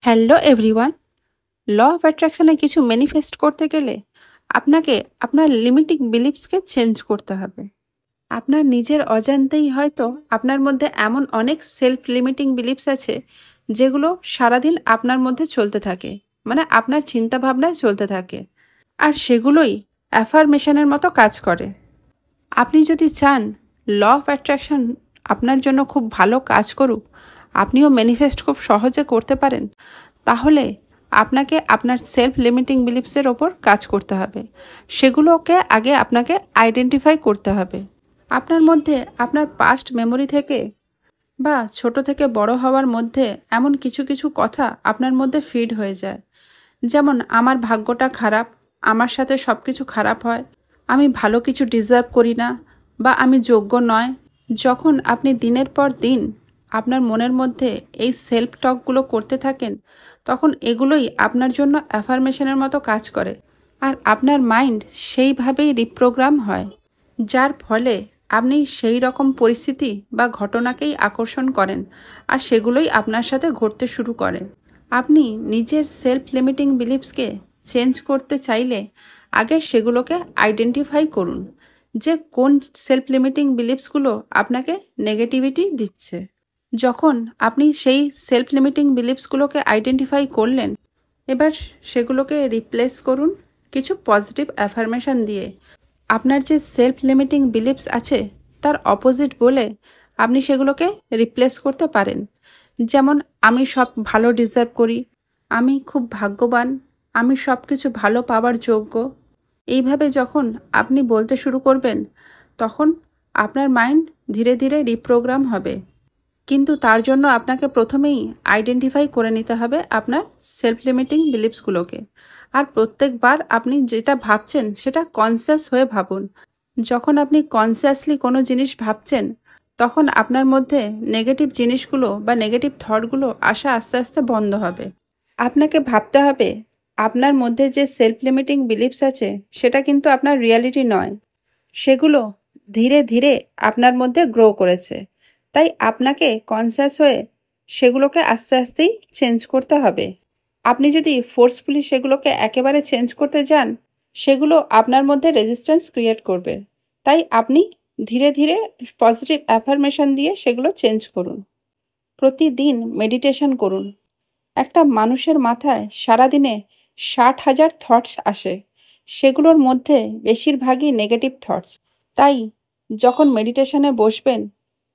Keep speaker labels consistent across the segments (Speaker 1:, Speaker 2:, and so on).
Speaker 1: Hello everyone. Law of অ্যাট্রাকশনে কিছু manifest করতে গেলে আপনাকে আপনার লিমিটিং বিলিফসকে চেঞ্জ করতে হবে। আপনার নিজের অজান্তেই হয়তো আপনার মধ্যে এমন অনেক সেলফ লিমিটিং বিলিফস আছে যেগুলো সারাদিন আপনার মধ্যে চলতে থাকে, মানে আপনার চিন্তা ভাবনায় চলতে থাকে, আর সেগুলোই অ্যাফার্মেশনের মতো কাজ করে। আপনি যদি চান ল অফ অ্যাট্রাকশন আপনার জন্য খুব ভালো কাজ করুক, আপনিও ম্যানিফেস্ট খুব সহজে করতে পারেন, তাহলে আপনাকে আপনার সেলফ লিমিটিং বিলিফসের ওপর কাজ করতে হবে। সেগুলোকে আগে আপনাকে আইডেন্টিফাই করতে হবে। আপনার মধ্যে আপনার পাস্ট মেমোরি থেকে বা ছোট থেকে বড় হওয়ার মধ্যে এমন কিছু কিছু কথা আপনার মধ্যে ফিড হয়ে যায়, যেমন আমার ভাগ্যটা খারাপ, আমার সাথে সব কিছু খারাপ হয়, আমি ভালো কিছু ডিজার্ভ করি না, বা আমি যোগ্য নয়। যখন আপনি দিনের পর দিন আপনার মনের মধ্যে এই সেলফ টকগুলো করতে থাকেন, তখন এগুলোই আপনার জন্য অ্যাফার্মেশনের মতো কাজ করে, আর আপনার মাইন্ড সেইভাবেই রিপ্রোগ্রাম হয়, যার ফলে আপনি সেই রকম পরিস্থিতি বা ঘটনাকেই আকর্ষণ করেন, আর সেগুলোই আপনার সাথে ঘটতে শুরু করে। আপনি নিজের সেলফ লিমিটিং বিলিফসকে চেঞ্জ করতে চাইলে আগে সেগুলোকে আইডেন্টিফাই করুন যে কোন সেলফ লিমিটিং বিলিফসগুলো আপনাকে নেগেটিভিটি দিচ্ছে। যখন আপনি সেই সেলফ লিমিটিং বিলিফসগুলোকে আইডেন্টিফাই করলেন, এবার সেগুলোকে রিপ্লেস করুন কিছু পজিটিভ অ্যাফার্মেশন দিয়ে। আপনার যে সেলফ লিমিটিং বিলিফস আছে তার অপোজিট বলে আপনি সেগুলোকে রিপ্লেস করতে পারেন, যেমন আমি সব ভালো ডিজার্ভ করি, আমি খুব ভাগ্যবান, আমি সব কিছু ভালো পাওয়ার যোগ্য। এইভাবে যখন আপনি বলতে শুরু করবেন, তখন আপনার মাইন্ড ধীরে ধীরে রিপ্রোগ্রাম হবে। কিন্তু তার জন্য আপনাকে প্রথমেই আইডেন্টিফাই করে নিতে হবে আপনার সেলফ লিমিটিং বিলিফসগুলোকে। আর প্রত্যেকবার আপনি যেটা ভাবছেন সেটা কনসিয়াস হয়ে ভাবুন। যখন আপনি কনসিয়াসলি কোনো জিনিস ভাবছেন, তখন আপনার মধ্যে নেগেটিভ জিনিসগুলো বা নেগেটিভ থটগুলো আসা আস্তে আস্তে বন্ধ হবে। আপনাকে ভাবতে হবে আপনার মধ্যে যে সেলফ লিমিটিং বিলিফস আছে সেটা কিন্তু আপনার রিয়ালিটি নয়, সেগুলো ধীরে ধীরে আপনার মধ্যে গ্রো করেছে। তাই আপনাকে কনসিয়াস হয়ে সেগুলোকে আস্তে আস্তেই চেঞ্জ করতে হবে। আপনি যদি ফোর্সফুলি সেগুলোকে একেবারে চেঞ্জ করতে যান, সেগুলো আপনার মধ্যে রেজিস্ট্যান্স ক্রিয়েট করবে। তাই আপনি ধীরে ধীরে পজিটিভ অ্যাফার্মেশন দিয়ে সেগুলো চেঞ্জ করুন। প্রতিদিন মেডিটেশন করুন। একটা মানুষের মাথায় সারাদিনে 60,000 থটস আসে, সেগুলোর মধ্যে বেশিরভাগই নেগেটিভ থটস। তাই যখন মেডিটেশনে বসবেন,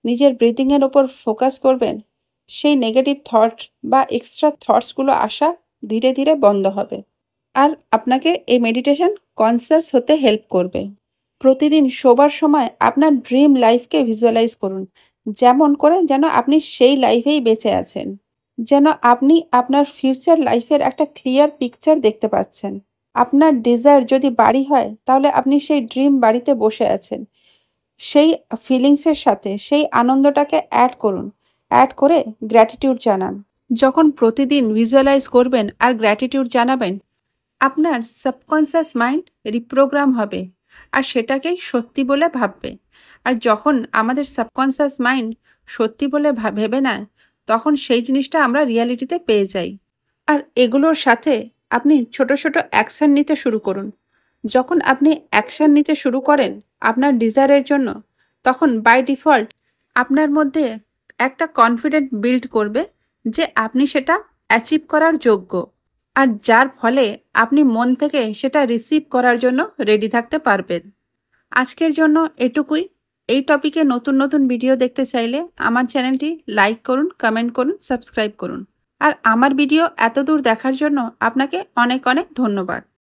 Speaker 1: নিজের ব্রিদিংয়ের ওপর ফোকাস করবেন, সেই নেগেটিভ থট বা এক্সট্রা থটসগুলো আসা ধীরে ধীরে বন্ধ হবে, আর আপনাকে এই মেডিটেশন কনসিয়াস হতে হেল্প করবে। প্রতিদিন শোবার সময় আপনার ড্রিম লাইফকে ভিজুয়ালাইজ করুন, যেমন করে যেন আপনি সেই লাইফেই বেঁচে আছেন, যেন আপনি আপনার ফিউচার লাইফের একটা ক্লিয়ার পিকচার দেখতে পাচ্ছেন। আপনার ডিজায়ার যদি বাড়ি হয়, তাহলে আপনি সেই ড্রিম বাড়িতে বসে আছেন। সেই ফিলিংসের সাথে সেই আনন্দটাকে অ্যাড করুন, অ্যাড করে গ্র্যাটিটিউড জানান। যখন প্রতিদিন ভিজুয়ালাইজ করবেন আর গ্র্যাটিটিউড জানাবেন, আপনার সাবকনসিয়াস মাইন্ড রিপ্রোগ্রাম হবে আর সেটাকেই সত্যি বলে ভাববে। আর যখন আমাদের সাবকনসিয়াস মাইন্ড সত্যি বলে ভেবে নেয়, তখন সেই জিনিসটা আমরা রিয়ালিটিতে পেয়ে যাই। আর এগুলোর সাথে আপনি ছোট ছোট অ্যাকশন নিতে শুরু করুন। যখন আপনি অ্যাকশন নিতে শুরু করেন আপনার ডিজায়ারের জন্য, তখন বাই ডিফল্ট আপনার মধ্যে একটা কনফিডেন্ট বিল্ড করবে যে আপনি সেটা অ্যাচিভ করার যোগ্য, আর যার ফলে আপনি মন থেকে সেটা রিসিভ করার জন্য রেডি থাকতে পারবেন। আজকের জন্য এটুকুই। এই টপিকে নতুন নতুন ভিডিও দেখতে চাইলে আমার চ্যানেলটি লাইক করুন, কমেন্ট করুন, সাবস্ক্রাইব করুন। আর আমার ভিডিও এত দূর দেখার জন্য আপনাকে অনেক অনেক ধন্যবাদ।